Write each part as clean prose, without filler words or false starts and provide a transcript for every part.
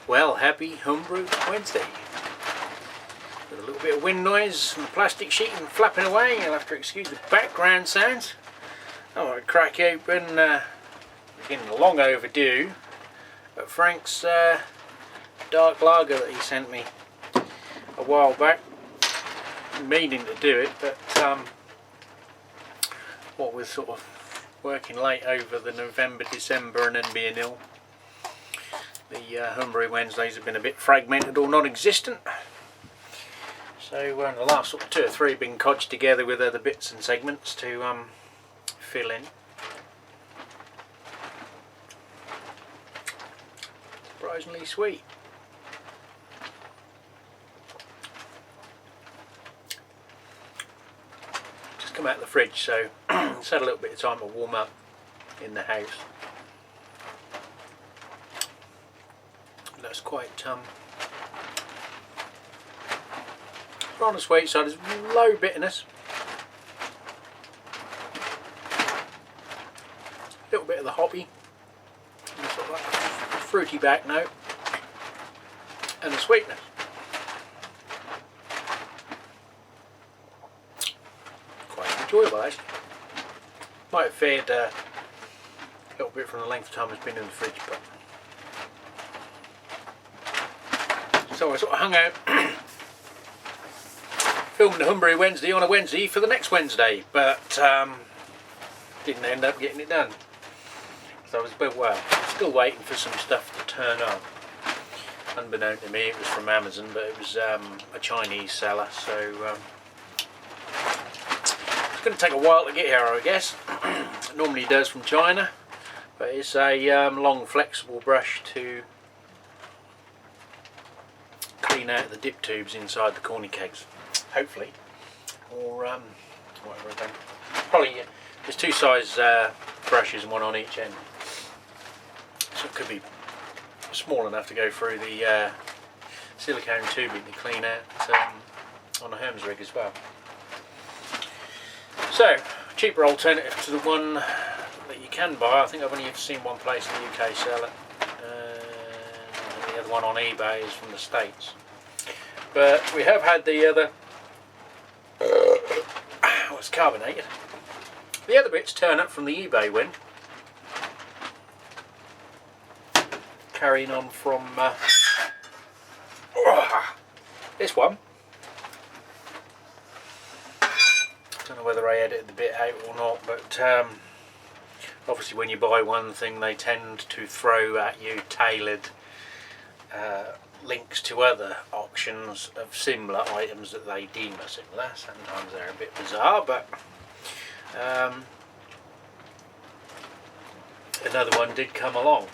Well, happy Homebrew Wednesday. With a little bit of wind noise and the plastic sheet and flapping away, you'll have to excuse the background sounds. I want to crack open, getting long overdue, but Frank's dark lager that he sent me a while back. Meaning to do it, but what with sort of working late over the November, December and then being ill, the Homebrew Wednesdays have been a bit fragmented or non-existent. So the last sort of 2 or 3 have been codged together with other bits and segments to fill in. Surprisingly sweet. Just come out of the fridge, so it's had a little bit of time to warm up in the house. That's quite on the sweet side. There's low bitterness, a little bit of the hoppy, and sort of like a fruity back note, and the sweetness. Quite enjoyable actually. Might have fared a little bit from the length of time it's been in the fridge, but so I sort of hung out filming the Homebrew Wednesday on a Wednesday for the next Wednesday, but didn't end up getting it done. So I was still waiting for some stuff to turn up. Unbeknown to me, it was from Amazon, but it was a Chinese seller, so it's going to take a while to get here, I guess. It normally does from China, but it's a long flexible brush to clean out the dip tubes inside the corny kegs, hopefully, or whatever I've done. Probably there's 2 size brushes and one on each end, so it could be small enough to go through the silicone tubing to clean out on a Hermes rig as well. So, cheaper alternative to the one that you can buy. I think I've only seen one place in the UK sell it. The other one on eBay is from the States. But we have had the other, it's carbonated. The other bits turn up from the eBay win. Carrying on from this one. I don't know whether I edited the bit out or not, but obviously when you buy one thing they tend to throw at you tailored links to other auctions of similar items that they deem as similar. Sometimes they're a bit bizarre, but another one did come along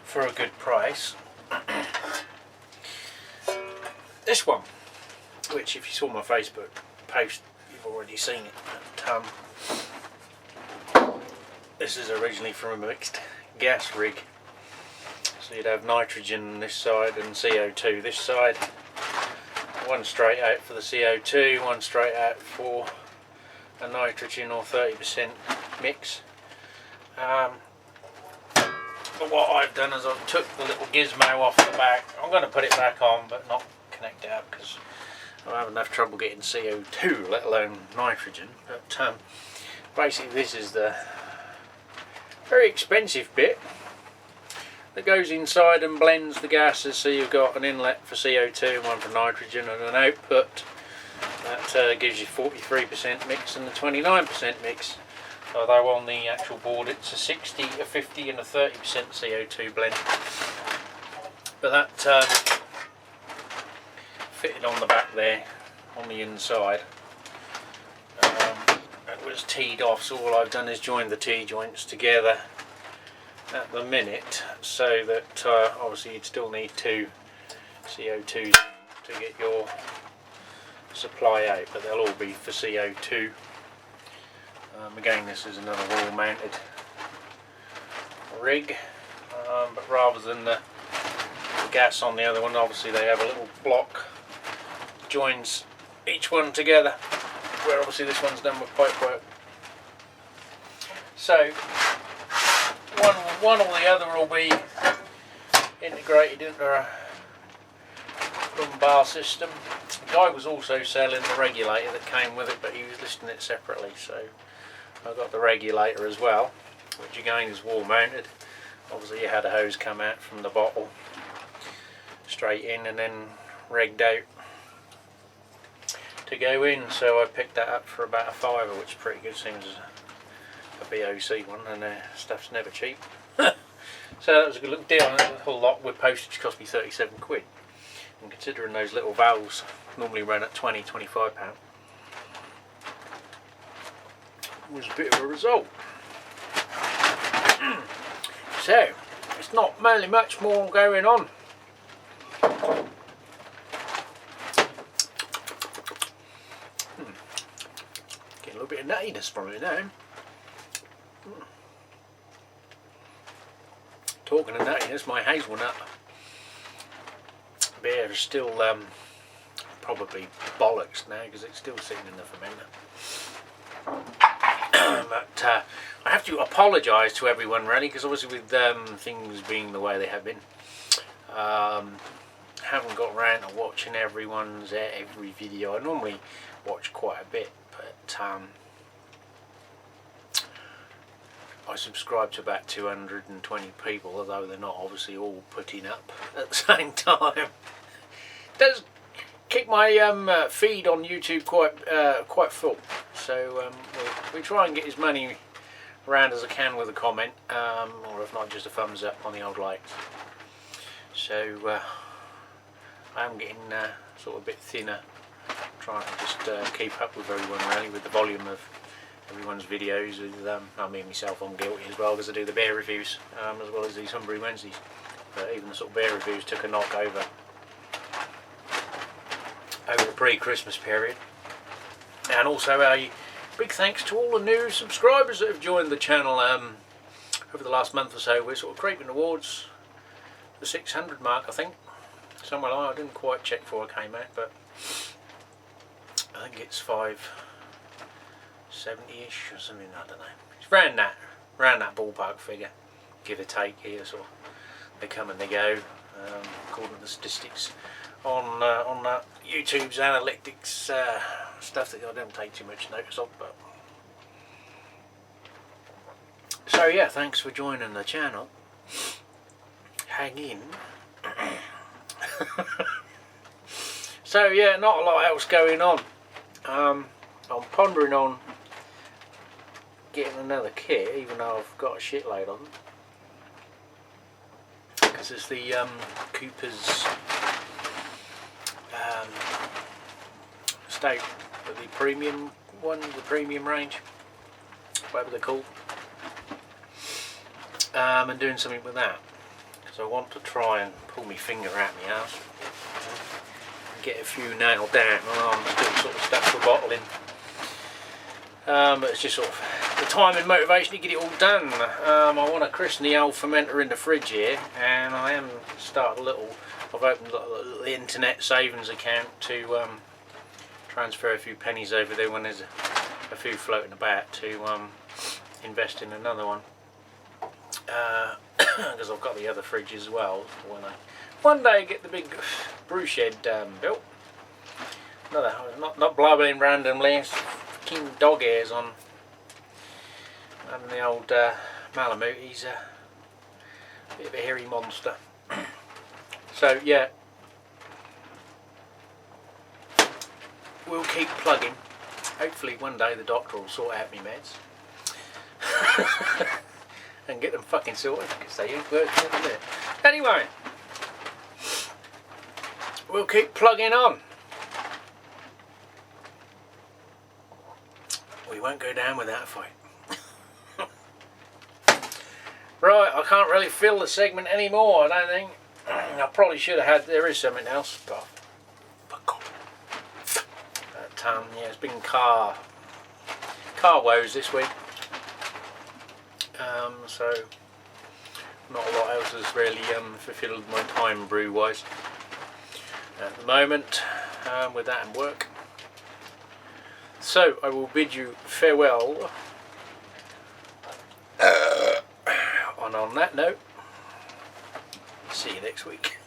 for a good price. This one, which if you saw my Facebook post you've already seen it, but this is originally from a mixed gas rig. So you'd have nitrogen on this side and CO2 this side. One straight out for the CO2, one straight out for a nitrogen or 30% mix. But what I've done is I've took the little gizmo off the back. I'm going to put it back on but not connect it up because I have enough trouble getting CO2, let alone nitrogen. But basically this is the very expensive bit that goes inside and blends the gases, so you've got an inlet for CO2 and one for nitrogen and an output that gives you 43% mix and a 29% mix, although on the actual board it's a 60, a 50 and a 30% CO2 blend. But that fitted on the back there on the inside. It was teed off, so all I've done is join the T-joints together at the minute, so that obviously you'd still need 2 CO2s to get your supply out, but they'll all be for CO2. Again, this is another wall mounted rig, but rather than the gas on the other one, obviously they have a little block joins each one together, where obviously this one's done with pipe work. So one or the other will be integrated into a lumbar system. The guy was also selling the regulator that came with it, but he was listing it separately, so I got the regulator as well, which again is wall mounted. Obviously you had a hose come out from the bottle straight in and then rigged out to go in, so I picked that up for about a £5, which is pretty good, seems a BOC one, and stuff's never cheap. So that was a good little deal, and the whole lot with postage cost me 37 quid. And considering those little valves normally run at £20–25, it was a bit of a result. So, it's not really much more going on. Getting a little bit of nuttiness from it now. Talking of nuttiness, my hazelnut beer is still probably bollocks now because it's still sitting in the fermenter. But I have to apologise to everyone really, because obviously with things being the way they have been, haven't got around to watching everyone's every video. I normally watch quite a bit, but I subscribe to about 220 people, although they're not obviously all putting up at the same time. It does keep my feed on YouTube quite full, so we try and get as many around as I can with a comment, or if not just a thumbs up on the old likes. So I am getting sort of a bit thinner, trying to just keep up with everyone really, with the volume of everyone's videos. With I mean myself, I'm guilty as well, because I do the beer reviews as well as these Homebrew Wednesdays. But even the sort of beer reviews took a knock over the pre-Christmas period. And also a big thanks to all the new subscribers that have joined the channel over the last month or so. We're sort of creeping towards the 600 mark, I think. Somewhere like, I didn't quite check before I came out, but I think it's 570-ish or something, I don't know. It's round that ballpark figure, give or take here. Sort of, they come and they go, according to the statistics on YouTube's analytics stuff that I don't take too much notice of. But so yeah, thanks for joining the channel. Hang in. So yeah, not a lot else going on. I'm pondering on getting another kit, even though I've got a shitload of them, because it's the Cooper's stout, but the premium one, the premium range, whatever they're called, and doing something with that, because I want to try and pull my finger out my ass and get a few nailed down. I'm still sort of stuck for bottling, but it's just sort of the time and motivation to get it all done. I want to christen the old fermenter in the fridge here, and I am started a little. I've opened a little internet savings account to transfer a few pennies over there when there's a few floating about, to invest in another one, because I've got the other fridge as well. When I one day get the big brew shed built, another, not blubbering randomly, it's fucking dog ears on. And the old Malamute, he's a bit of a hairy monster. So yeah, we'll keep plugging. Hopefully one day the doctor will sort out me meds and get them fucking sorted, because they ain't working at the minute. Anyway, we'll keep plugging on. We won't go down without a fight. Right, I can't really fill the segment anymore, I don't think. I probably should have had, there is something else, but fuck off. But yeah, it's been car woes this week. So not a lot else has really fulfilled my time brew wise at the moment, with that and work. So I will bid you farewell And on that note, see you next week.